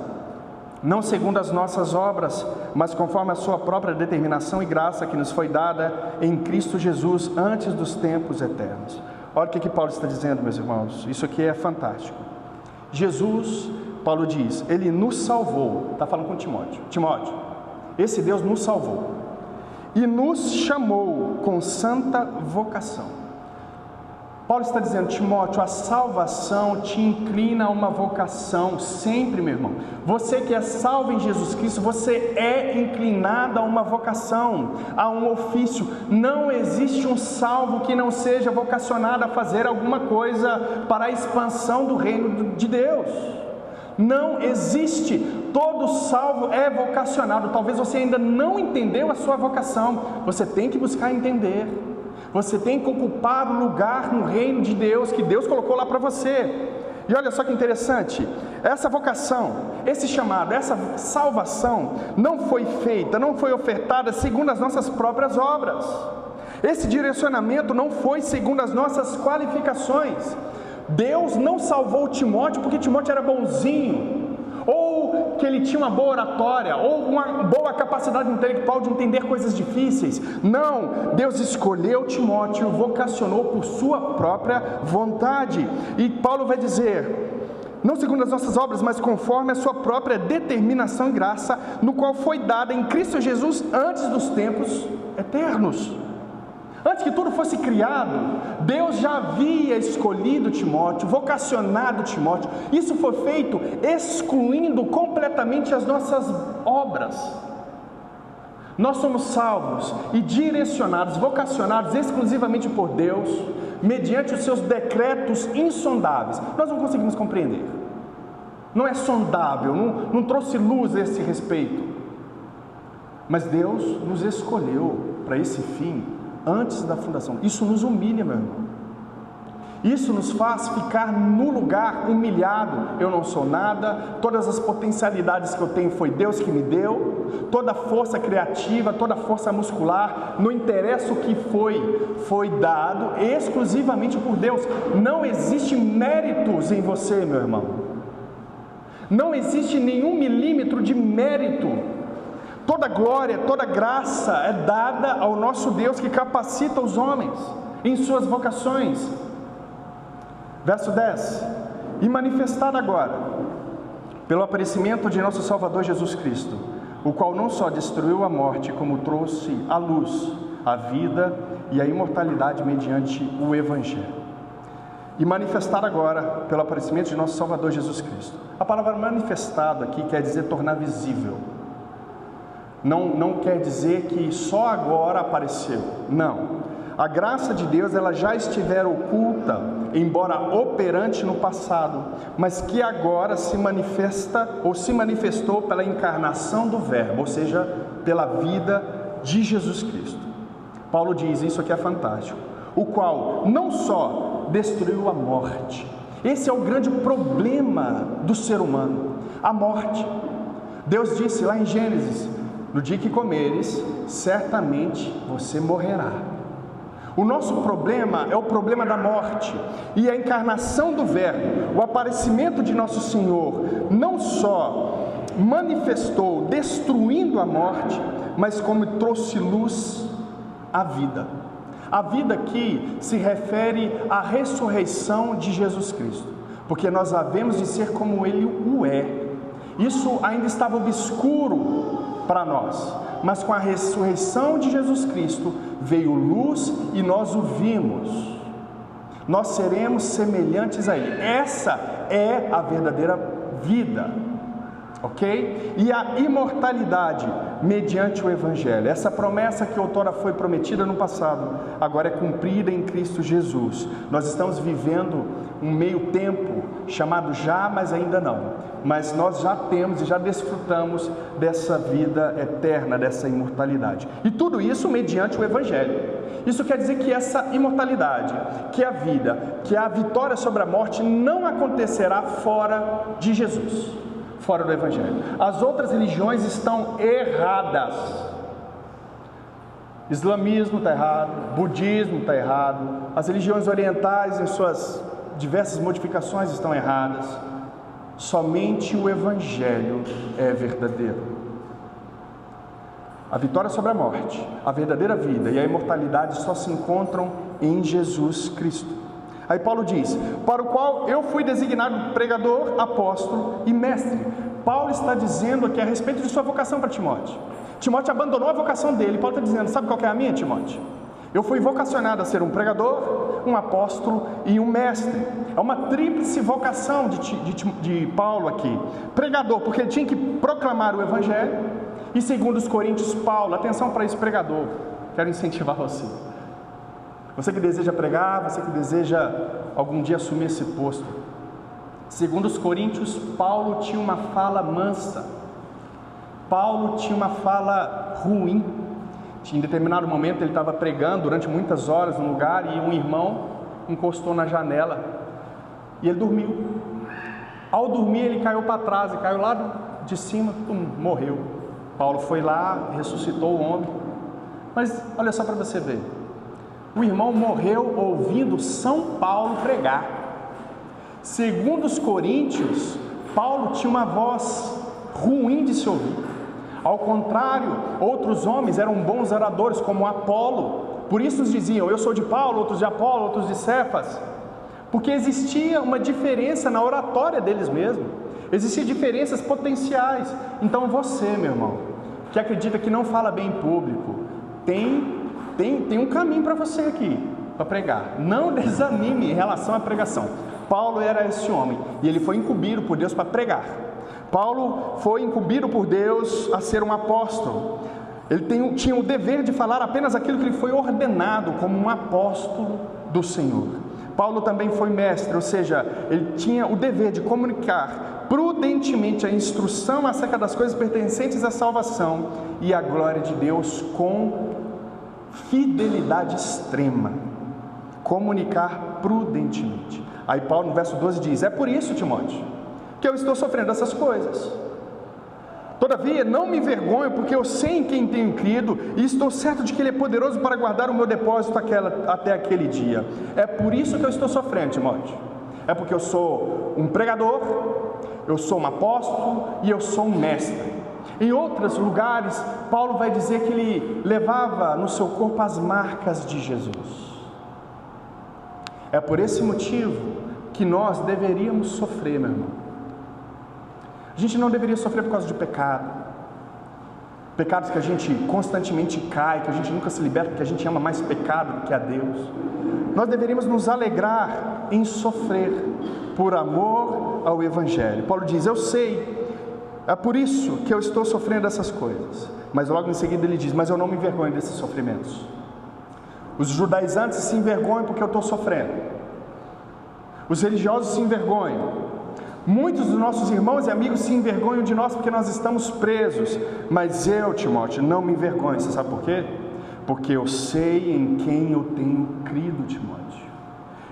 não segundo as nossas obras, mas conforme a sua própria determinação e graça que nos foi dada em Cristo Jesus antes dos tempos eternos. Olha o que Paulo está dizendo, meus irmãos, isso aqui é fantástico. Jesus, Paulo diz, Ele nos salvou, está falando com Timóteo, esse Deus nos salvou e nos chamou com santa vocação. Paulo está dizendo: Timóteo, a salvação te inclina a uma vocação, sempre, meu irmão. Você que é salvo em Jesus Cristo, você é inclinado a uma vocação, a um ofício. Não existe um salvo que não seja vocacionado a fazer alguma coisa para a expansão do reino de Deus. Não existe. Todo salvo é vocacionado. Talvez você ainda não entendeu a sua vocação. Você tem que buscar entender. Você tem que ocupar o lugar no reino de Deus, que Deus colocou lá para você. E olha só que interessante, essa vocação, esse chamado, essa salvação, não foi feita, não foi ofertada segundo as nossas próprias obras. Esse direcionamento não foi segundo as nossas qualificações. Deus não salvou Timóteo porque Timóteo era bonzinho, ou que ele tinha uma boa oratória, ou uma boa capacidade intelectual de entender coisas difíceis. Não, Deus escolheu Timóteo, vocacionou por sua própria vontade. E Paulo vai dizer: não segundo as nossas obras, mas conforme a sua própria determinação e graça, no qual foi dada em Cristo Jesus antes dos tempos eternos. Antes que tudo fosse criado, Deus já havia escolhido Timóteo, vocacionado Timóteo. Isso foi feito excluindo completamente as nossas obras. Nós somos salvos e direcionados, vocacionados exclusivamente por Deus, mediante os seus decretos insondáveis. Nós não conseguimos compreender. Não é sondável, não trouxe luz a esse respeito. Mas Deus nos escolheu para esse fim antes da fundação. Isso nos humilha, meu irmão. Isso nos faz ficar no lugar humilhado. Eu não sou nada, todas as potencialidades que eu tenho foi Deus que me deu, toda a força criativa, toda a força muscular, não interessa o que foi dado exclusivamente por Deus. Não existe méritos em você, meu irmão. Não existe nenhum milímetro de mérito. Toda glória, toda graça é dada ao nosso Deus, que capacita os homens em suas vocações. Verso 10: e manifestado agora pelo aparecimento de nosso Salvador Jesus Cristo, o qual não só destruiu a morte, como trouxe à luz a vida e a imortalidade mediante o Evangelho. E manifestar agora pelo aparecimento de nosso Salvador Jesus Cristo. A palavra manifestado aqui quer dizer tornar visível. Não quer dizer que só agora apareceu, não. A graça de Deus, ela já estivera oculta, embora operante no passado, mas que agora se manifesta ou se manifestou pela encarnação do Verbo, ou seja, pela vida de Jesus Cristo. Paulo diz, isso aqui é fantástico, o qual não só destruiu a morte. Esse é o grande problema do ser humano, a morte. Deus disse lá em Gênesis, no dia que comeres, certamente você morrerá. O nosso problema é o problema da morte, e a encarnação do Verbo, o aparecimento de nosso Senhor, não só manifestou destruindo a morte, mas como trouxe luz à vida. A vida aqui se refere à ressurreição de Jesus Cristo, porque nós havemos de ser como Ele o é. Isso ainda estava obscuro para nós, mas com a ressurreição de Jesus Cristo veio luz e nós o vimos. Nós seremos semelhantes a Ele. Essa é a verdadeira vida, ok? E a imortalidade mediante o Evangelho. Essa promessa que outrora foi prometida no passado, agora é cumprida em Cristo Jesus. Nós estamos vivendo um meio tempo chamado já, mas ainda não. Mas nós já temos e já desfrutamos dessa vida eterna, dessa imortalidade. E tudo isso mediante o Evangelho. Isso quer dizer que essa imortalidade, que a vida, que a vitória sobre a morte não acontecerá fora de Jesus, fora do Evangelho. As outras religiões estão erradas. Islamismo está errado, budismo está errado, as religiões orientais em suas diversas modificações estão erradas. Somente o Evangelho é verdadeiro. A vitória sobre a morte, a verdadeira vida e a imortalidade só se encontram em Jesus Cristo. Aí Paulo diz, para o qual eu fui designado pregador, apóstolo e mestre. Paulo está dizendo aqui a respeito de sua vocação para Timóteo. Timóteo abandonou a vocação dele. Paulo está dizendo, sabe qual que é a minha, Timóteo? Eu fui vocacionado a ser um pregador, um apóstolo e um mestre. É uma tríplice vocação de Paulo aqui. Pregador, porque ele tinha que proclamar o Evangelho. E segundo os Coríntios, Paulo, atenção para isso, pregador. Quero incentivar você. Você que deseja pregar, você que deseja algum dia assumir esse posto. Segundo os Coríntios, Paulo tinha uma fala mansa. Paulo tinha uma fala ruim. Em determinado momento ele estava pregando durante muitas horas num lugar e um irmão encostou na janela e ele dormiu. Ao dormir ele caiu para trás e caiu lá de cima, morreu. Paulo foi lá, ressuscitou o homem. Mas olha só para você ver, o irmão morreu ouvindo São Paulo pregar. Segundo os Coríntios, Paulo tinha uma voz ruim de se ouvir. Ao contrário, outros homens eram bons oradores, como Apolo. Por isso nos diziam, eu sou de Paulo, outros de Apolo, outros de Cefas. Porque existia uma diferença na oratória deles mesmos. Existiam diferenças potenciais. Então você, meu irmão, que acredita que não fala bem em público, tem um caminho para você aqui, para pregar. Não desanime em relação à pregação. Paulo era esse homem, e ele foi incumbido por Deus para pregar. Paulo foi incumbido por Deus a ser um apóstolo. Ele tinha o dever de falar apenas aquilo que lhe foi ordenado como um apóstolo do Senhor. Paulo também foi mestre, ou seja, ele tinha o dever de comunicar prudentemente a instrução acerca das coisas pertencentes à salvação e à glória de Deus com fidelidade extrema. Comunicar prudentemente. Aí Paulo no verso 12 diz, é por isso, Timóteo, que eu estou sofrendo essas coisas. Todavia, não me envergonho, porque eu sei em quem tenho crido, e estou certo de que Ele é poderoso para guardar o meu depósito até aquele dia. É por isso que eu estou sofrendo, Timóteo. É porque eu sou um pregador, eu sou um apóstolo e eu sou um mestre. Em outros lugares, Paulo vai dizer que ele levava no seu corpo as marcas de Jesus. É por esse motivo que nós deveríamos sofrer, meu irmão. A gente não deveria sofrer por causa de pecado. Pecados que a gente constantemente cai, que a gente nunca se liberta, porque a gente ama mais pecado do que a Deus. Nós deveríamos nos alegrar em sofrer por amor ao Evangelho. Paulo diz, eu sei, é por isso que eu estou sofrendo essas coisas. Mas logo em seguida ele diz, mas eu não me envergonho desses sofrimentos. Os judaizantes se envergonham porque eu estou sofrendo. Os religiosos se envergonham. Muitos dos nossos irmãos e amigos se envergonham de nós porque nós estamos presos. Mas eu, Timóteo, não me envergonho. Você sabe por quê? Porque eu sei em quem eu tenho crido, Timóteo.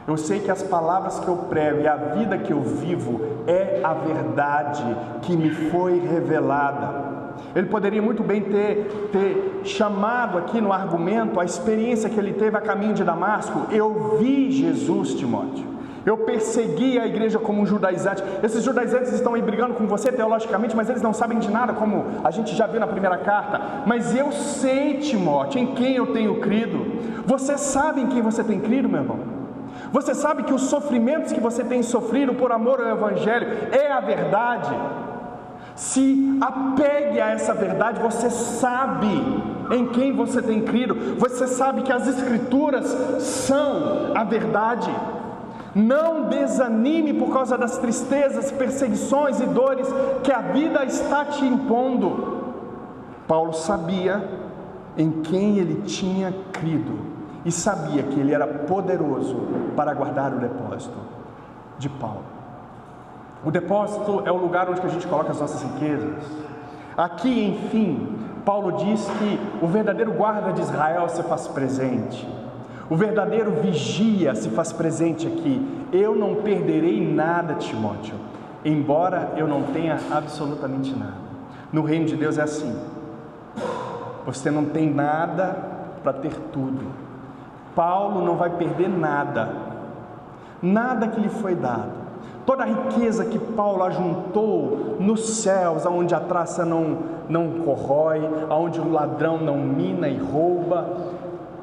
Eu sei que as palavras que eu prego e a vida que eu vivo é a verdade que me foi revelada. Ele poderia muito bem ter chamado aqui no argumento a experiência que ele teve a caminho de Damasco. Eu vi Jesus, Timóteo. Eu persegui a igreja como um judaizante. Esses judaizantes estão aí brigando com você teologicamente, mas eles não sabem de nada, como a gente já viu na primeira carta. Mas eu sei, Timóteo, em quem eu tenho crido. Você sabe em quem você tem crido, meu irmão? Você sabe que os sofrimentos que você tem sofrido por amor ao Evangelho é a verdade? Se apegue a essa verdade. Você sabe em quem você tem crido. Você sabe que as Escrituras são a verdade. Não desanime por causa das tristezas, perseguições e dores que a vida está te impondo. Paulo sabia em quem ele tinha crido e sabia que ele era poderoso para guardar o depósito de Paulo. O depósito é o lugar onde a gente coloca as nossas riquezas. Aqui, enfim, Paulo diz que o verdadeiro guarda de Israel se faz presente. O verdadeiro vigia se faz presente aqui. Eu não perderei nada, Timóteo, embora eu não tenha absolutamente nada. No reino de Deus é assim. Você não tem nada para ter tudo. Paulo não vai perder nada. Nada que lhe foi dado. Toda a riqueza que Paulo ajuntou nos céus, onde a traça não corrói, onde o ladrão não mina e rouba,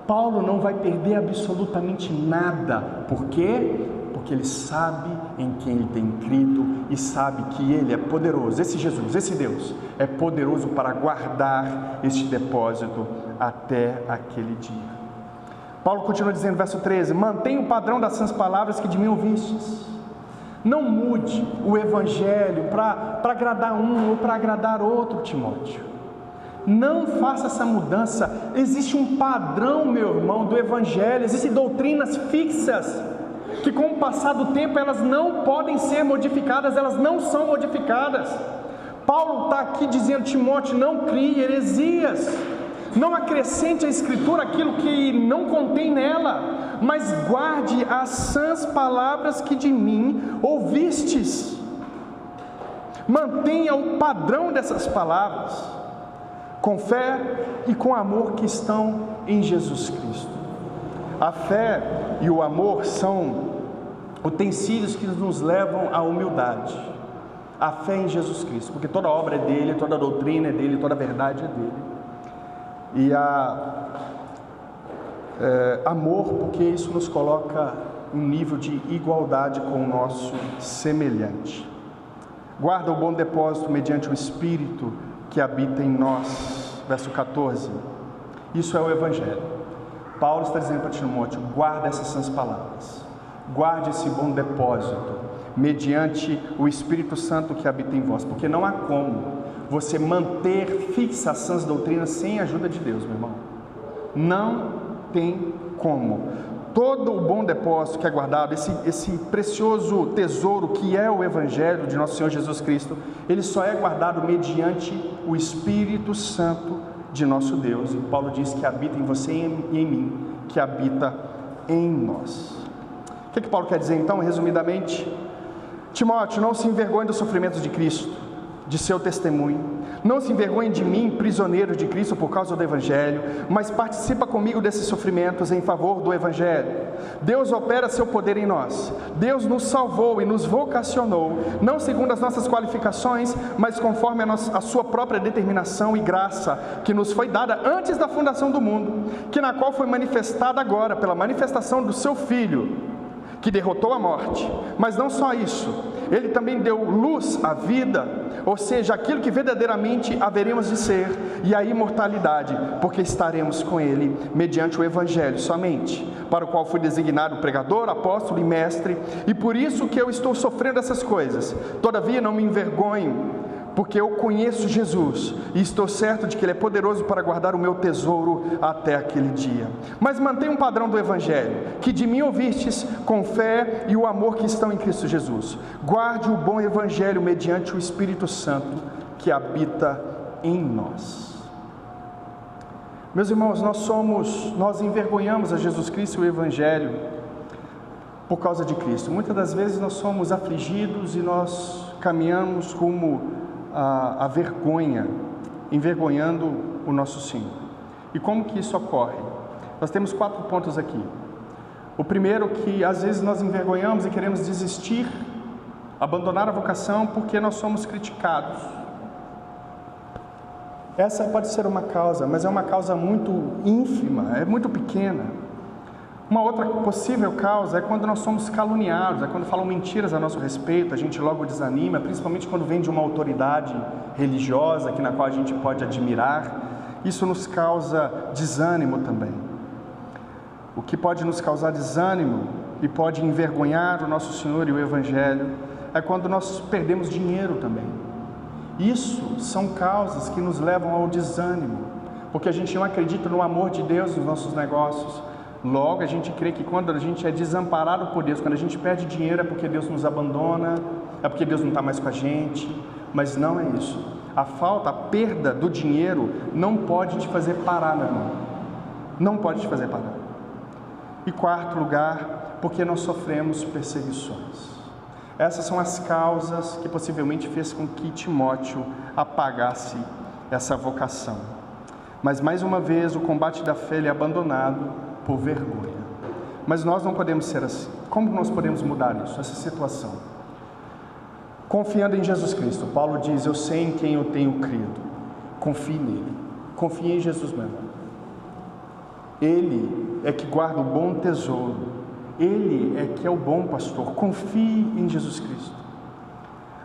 Paulo não vai perder absolutamente nada. Por quê? Porque ele sabe em quem ele tem crido e sabe que ele é poderoso. Esse Jesus, esse Deus, é poderoso para guardar este depósito até aquele dia. Paulo continua dizendo, verso 13: mantenha o padrão das sãs palavras que de mim ouvistes. Não mude o Evangelho para agradar um ou para agradar outro, Timóteo. Não faça essa mudança. Existe um padrão, meu irmão, do Evangelho. Existem doutrinas fixas que com o passar do tempo elas não podem ser modificadas, elas não são modificadas. Paulo está aqui dizendo, Timóteo, não crie heresias. Não acrescente à Escritura aquilo que não contém nela, mas guarde as sãs palavras que de mim ouvistes. Mantenha o padrão dessas palavras, com fé e com amor que estão em Jesus Cristo. A fé e o amor são utensílios que nos levam à humildade. A fé em Jesus Cristo, porque toda obra é dele, toda doutrina é dele, toda verdade é dele. E amor, porque isso nos coloca em nível de igualdade com o nosso semelhante. Guarda o bom depósito mediante o Espírito que habita em nós. Verso 14. Isso é o Evangelho. Paulo está dizendo para Timóteo, guarda essas sãs palavras. Guarde esse bom depósito mediante o Espírito Santo que habita em vós. Porque não há como você manter fixas as sãs doutrinas sem a ajuda de Deus, meu irmão. Não tem como. Todo o bom depósito que é guardado, esse precioso tesouro que é o Evangelho de nosso Senhor Jesus Cristo, ele só é guardado mediante o Espírito Santo de nosso Deus. E Paulo diz que habita em você e em mim, que habita em nós. O que Paulo quer dizer então, resumidamente? Timóteo, não se envergonhe dos sofrimentos de Cristo, de seu testemunho. Não se envergonhe de mim, prisioneiro de Cristo por causa do Evangelho, mas participa comigo desses sofrimentos em favor do Evangelho. Deus opera seu poder em nós. Deus nos salvou e nos vocacionou, não segundo as nossas qualificações, mas conforme a sua própria determinação e graça, que nos foi dada antes da fundação do mundo, que na qual foi manifestada agora, pela manifestação do seu Filho, que derrotou a morte. Mas não só isso, ele também deu luz à vida, ou seja, aquilo que verdadeiramente haveremos de ser, e a imortalidade, porque estaremos com ele mediante o Evangelho somente, para o qual fui designado pregador, apóstolo e mestre, e por isso que eu estou sofrendo essas coisas. Todavia não me envergonho, porque eu conheço Jesus e estou certo de que Ele é poderoso para guardar o meu tesouro até aquele dia. Mas mantenha um padrão do Evangelho, que de mim ouvistes, com fé e o amor que estão em Cristo Jesus. Guarde o bom Evangelho mediante o Espírito Santo que habita em nós. Meus irmãos, nós envergonhamos a Jesus Cristo e o Evangelho por causa de Cristo. Muitas das vezes nós somos afligidos e nós caminhamos rumo à vergonha, envergonhando o nosso Senhor. E como que isso ocorre? Nós temos 4 pontos aqui. O primeiro, que às vezes nós envergonhamos e queremos desistir, abandonar a vocação porque nós somos criticados. Essa pode ser uma causa, mas é uma causa muito ínfima, é muito pequena. Uma outra possível causa é quando nós somos caluniados, é quando falam mentiras a nosso respeito, a gente logo desanima, principalmente quando vem de uma autoridade religiosa, na qual a gente pode admirar. Isso nos causa desânimo também. O que pode nos causar desânimo e pode envergonhar o nosso Senhor e o Evangelho é quando nós perdemos dinheiro também. Isso são causas que nos levam ao desânimo, porque a gente não acredita no amor de Deus nos nossos negócios. Logo, a gente crê que quando a gente é desamparado por Deus, quando a gente perde dinheiro, é porque Deus nos abandona, é porque Deus não está mais com a gente. Mas não é isso. A perda do dinheiro não pode te fazer parar, meu irmão. Não pode te fazer parar. E 4º lugar, porque nós sofremos perseguições. Essas são as causas que possivelmente fez com que Timóteo apagasse essa vocação. Mas mais uma vez, o combate da fé é abandonado por vergonha. Mas nós não podemos ser assim. Como nós podemos mudar isso, essa situação? Confiando em Jesus Cristo. Paulo diz: eu sei em quem eu tenho crido. Confie nele. Confie em Jesus mesmo. Ele é que guarda o bom tesouro. Ele é que é o bom pastor. Confie em Jesus Cristo.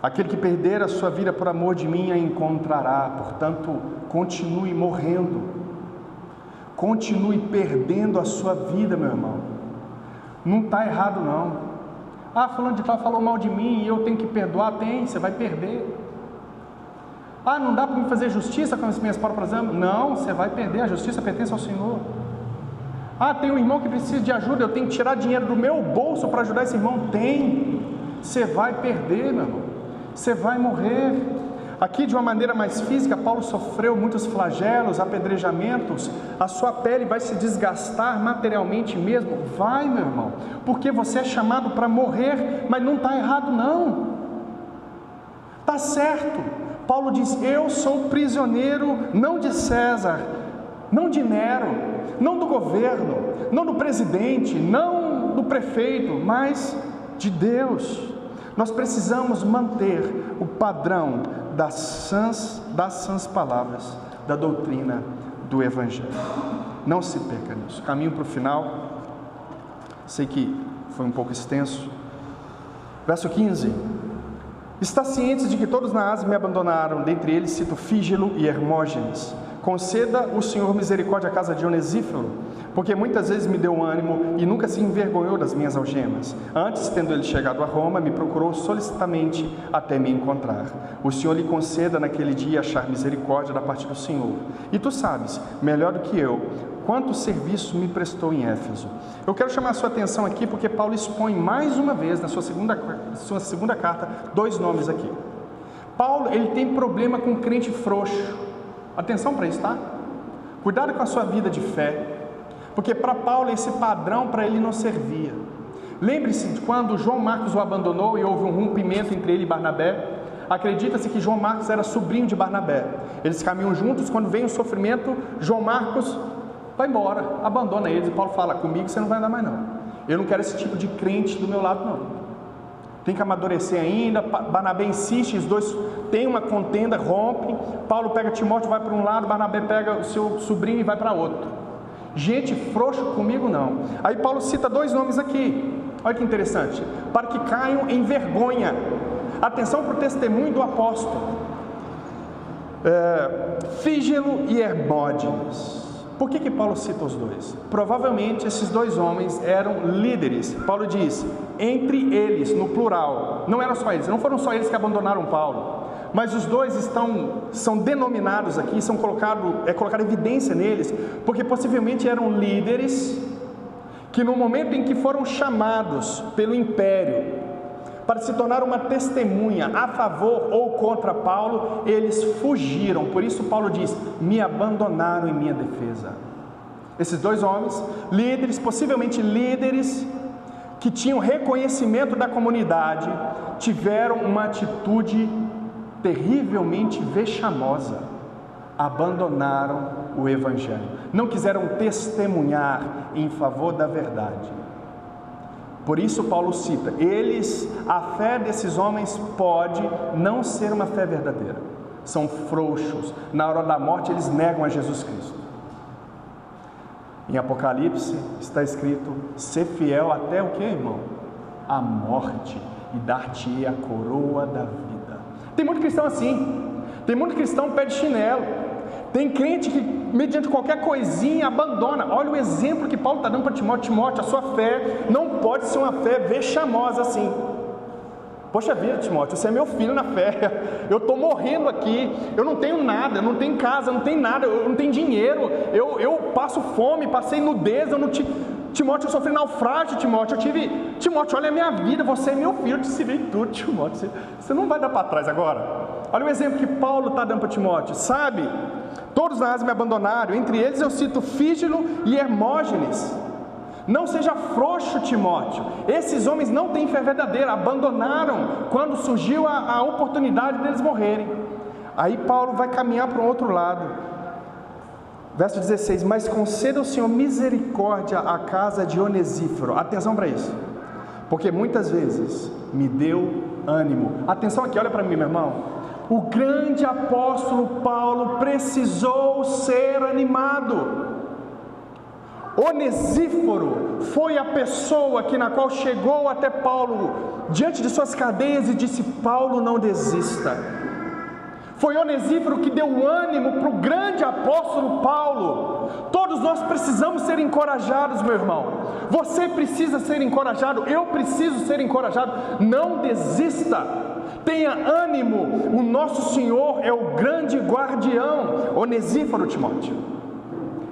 Aquele que perder a sua vida por amor de mim a encontrará. Portanto, continue morrendo. Continue perdendo a sua vida, meu irmão. Não está errado, não. Fulano de tal falou mal de mim e eu tenho que perdoar. Você vai perder. Não dá para me fazer justiça com as minhas próprias armas. Não, você vai perder. A justiça pertence ao Senhor. Tem um irmão que precisa de ajuda, eu tenho que tirar dinheiro do meu bolso para ajudar esse irmão. Você vai perder, meu irmão. Você vai morrer. Aqui, de uma maneira mais física, Paulo sofreu muitos flagelos, apedrejamentos. A sua pele vai se desgastar materialmente mesmo. Vai, meu irmão, porque você é chamado para morrer, mas não está errado, não. Está certo. Paulo diz: eu sou prisioneiro, não de César, não de Nero, não do governo, não do presidente, não do prefeito, mas de Deus. Nós precisamos manter o padrão das sãs palavras da doutrina do Evangelho. Não se perca nisso. Caminho para o final. Sei que foi um pouco extenso. Verso 15. Está ciente de que todos na Ásia me abandonaram, dentre eles cito Fígelo e Hermógenes. Conceda o Senhor misericórdia à casa de Onesíforo, porque muitas vezes me deu ânimo e nunca se envergonhou das minhas algemas. Antes, tendo ele chegado a Roma, me procurou solicitamente até me encontrar. O Senhor lhe conceda naquele dia achar misericórdia da parte do Senhor. E tu sabes, melhor do que eu, quanto serviço me prestou em Éfeso. Eu quero chamar a sua atenção aqui, porque Paulo expõe mais uma vez, na sua segunda carta, 2 nomes aqui. Paulo, ele tem problema com crente frouxo. Atenção para isso, tá? Cuidado com a sua vida de fé, porque para Paulo esse padrão para ele não servia. Lembre-se de quando João Marcos o abandonou e houve um rompimento entre ele e Barnabé. Acredita-se que João Marcos era sobrinho de Barnabé. Eles caminham juntos, quando vem o sofrimento, João Marcos vai embora, abandona eles, e Paulo fala: comigo você não vai andar mais não. Eu não quero esse tipo de crente do meu lado não. Tem que amadurecer ainda. Barnabé insiste, os dois têm uma contenda, rompem. Paulo pega Timóteo, vai para um lado, Barnabé pega o seu sobrinho e vai para outro. Gente frouxo comigo não. Aí Paulo cita 2 nomes aqui, olha que interessante: para que caiam em vergonha. Atenção para o testemunho do apóstolo. Fígelo e Hermógenes. Por que Paulo cita os 2? Provavelmente esses 2 homens eram líderes. Paulo diz, entre eles, no plural. Não eram só eles, não foram só eles que abandonaram Paulo. mas os dois são denominados aqui, colocada evidência neles, porque possivelmente eram líderes que no momento em que foram chamados pelo império para se tornar uma testemunha a favor ou contra Paulo, eles fugiram. Por isso Paulo diz: me abandonaram em minha defesa. Esses dois homens, líderes, possivelmente líderes, que tinham reconhecimento da comunidade, tiveram uma atitude terrivelmente vexamosa. Abandonaram o Evangelho, não quiseram testemunhar em favor da verdade. Por isso Paulo cita, a fé desses homens pode não ser uma fé verdadeira, são frouxos, na hora da morte eles negam a Jesus Cristo. Em Apocalipse está escrito: ser fiel até o que, irmão? A morte, e dar-te-ei a coroa da vida. Tem muito cristão assim, tem muito cristão pé de chinelo, tem crente que mediante qualquer coisinha abandona. Olha o exemplo que Paulo está dando para Timóteo. Timóteo, a sua fé não pode ser uma fé vexamosa assim. Poxa vida, Timóteo, você é meu filho na fé, eu estou morrendo aqui, eu não tenho nada, eu não tenho casa, eu não tenho nada, eu não tenho dinheiro, eu passo fome, passei nudez, Timóteo, eu sofri naufrágio, Timóteo, Timóteo, olha a minha vida, você é meu filho, eu te servi tudo, Timóteo, você não vai dar para trás agora. Olha o exemplo que Paulo está dando para Timóteo, sabe, todos na Ásia me abandonaram, entre eles eu cito Fígelo e Hermógenes. Não seja frouxo, Timóteo, esses homens não têm fé verdadeira, abandonaram quando surgiu a oportunidade deles morrerem. Aí Paulo vai caminhar para um outro lado, verso 16: mas conceda ao Senhor misericórdia à casa de Onesíforo. Atenção para isso, porque muitas vezes me deu ânimo. Atenção aqui, olha para mim, meu irmão. O grande apóstolo Paulo precisou ser animado. Onesíforo foi a pessoa na qual chegou até Paulo diante de suas cadeias e disse: Paulo, não desista. Foi Onesíforo que deu ânimo para o grande apóstolo Paulo. Todos nós precisamos ser encorajados, meu irmão. Você precisa ser encorajado, eu preciso ser encorajado. Não desista, tenha ânimo. O nosso Senhor é o grande guardião. Onesíforo, Timóteo,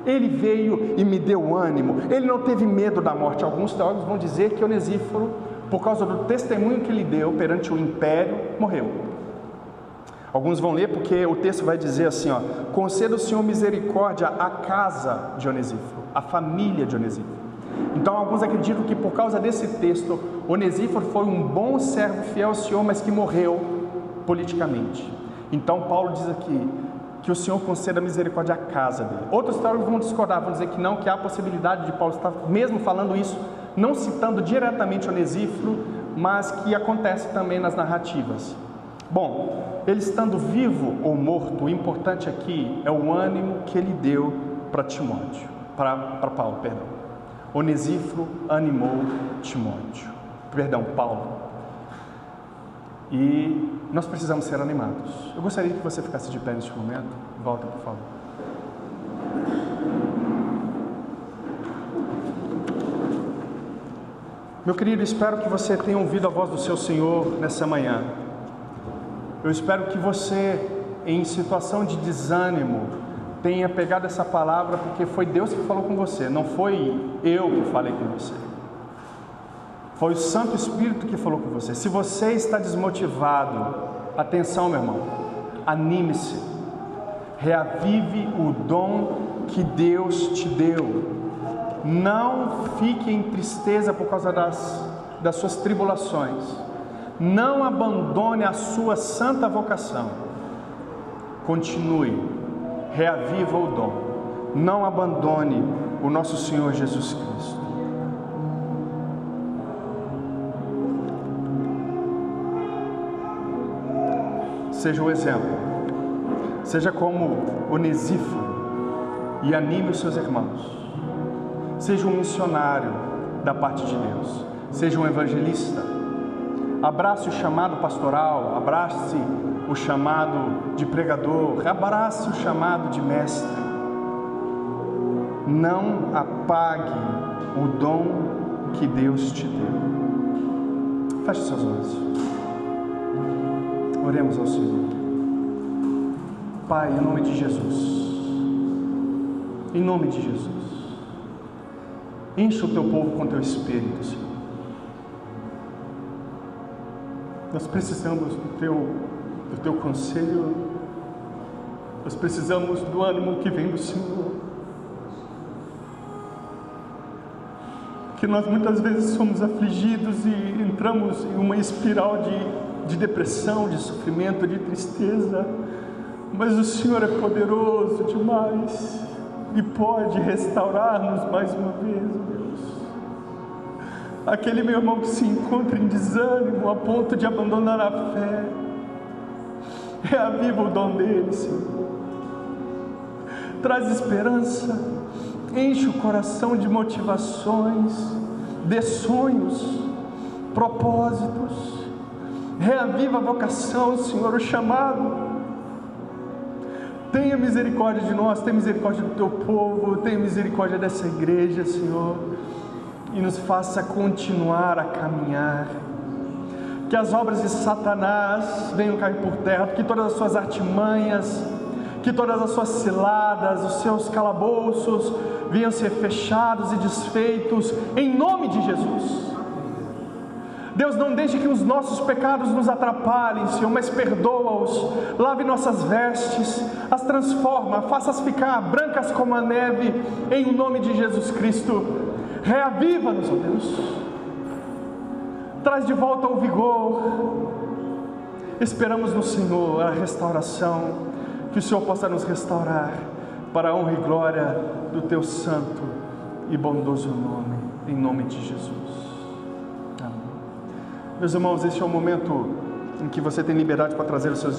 ele veio e me deu ânimo, ele não teve medo da morte. Alguns teólogos vão dizer que Onesíforo, por causa do testemunho que ele deu perante o império, morreu. Alguns vão ler porque o texto vai dizer assim, conceda o Senhor misericórdia à casa de Onesíforo, à família de Onesíforo. Então alguns acreditam que por causa desse texto, Onesíforo foi um bom servo fiel ao Senhor, mas que morreu politicamente. Então Paulo diz aqui que o Senhor conceda misericórdia à casa dele. Outros teólogos vão discordar, vão dizer que não, que há a possibilidade de Paulo estar mesmo falando isso, não citando diretamente Onesíforo, mas que acontece também nas narrativas. Bom, ele estando vivo ou morto, o importante aqui é o ânimo que ele deu para Timóteo, para Paulo, perdão. Onesíforo animou Paulo. E nós precisamos ser animados. Eu gostaria que você ficasse de pé neste momento. Volta, por favor. Meu querido, espero que você tenha ouvido a voz do seu Senhor nessa manhã. Eu espero que você, em situação de desânimo, tenha pegado essa palavra, porque foi Deus que falou com você, não foi eu que falei com você. Foi o Santo Espírito que falou com você. Se você está desmotivado, atenção, meu irmão, anime-se, reavive o dom que Deus te deu. Não fique em tristeza por causa das suas tribulações. Não abandone a sua santa vocação. Continue, reaviva o dom. Não abandone o nosso Senhor Jesus Cristo. Seja o exemplo, seja como Onesíforo e anime os seus irmãos. Seja um missionário da parte de Deus, seja um evangelista. Abrace o chamado pastoral, abrace o chamado de pregador, abrace o chamado de mestre. Não apague o dom que Deus te deu. Feche seus olhos. Oremos ao Senhor. Pai, em nome de Jesus, em nome de Jesus, enche o teu povo com teu Espírito, Senhor. Nós precisamos do teu conselho, nós precisamos do ânimo que vem do Senhor, que nós muitas vezes somos afligidos e entramos em uma espiral de depressão, de sofrimento, de tristeza, mas o Senhor é poderoso demais e pode restaurar-nos mais uma vez, Deus. Aquele meu irmão que se encontra em desânimo a ponto de abandonar a fé, reaviva o dom dele, Senhor. Traz esperança, enche o coração de motivações, de sonhos, propósitos. Reaviva a vocação, Senhor, o chamado. Tenha misericórdia de nós, tenha misericórdia do teu povo, tenha misericórdia dessa igreja, Senhor, e nos faça continuar a caminhar. Que as obras de Satanás venham cair por terra, que todas as suas artimanhas, que todas as suas ciladas, os seus calabouços venham ser fechados e desfeitos, em nome de Jesus. Deus, não deixe que os nossos pecados nos atrapalhem, Senhor, mas perdoa-os, lave nossas vestes, as transforma, faça-as ficar brancas como a neve, em nome de Jesus Cristo. Reaviva-nos, ó Deus, traz de volta o vigor. Esperamos no Senhor a restauração, que o Senhor possa nos restaurar, para a honra e glória do teu santo e bondoso nome, em nome de Jesus. Amém. Meus irmãos, este é o momento em que você tem liberdade para trazer os seus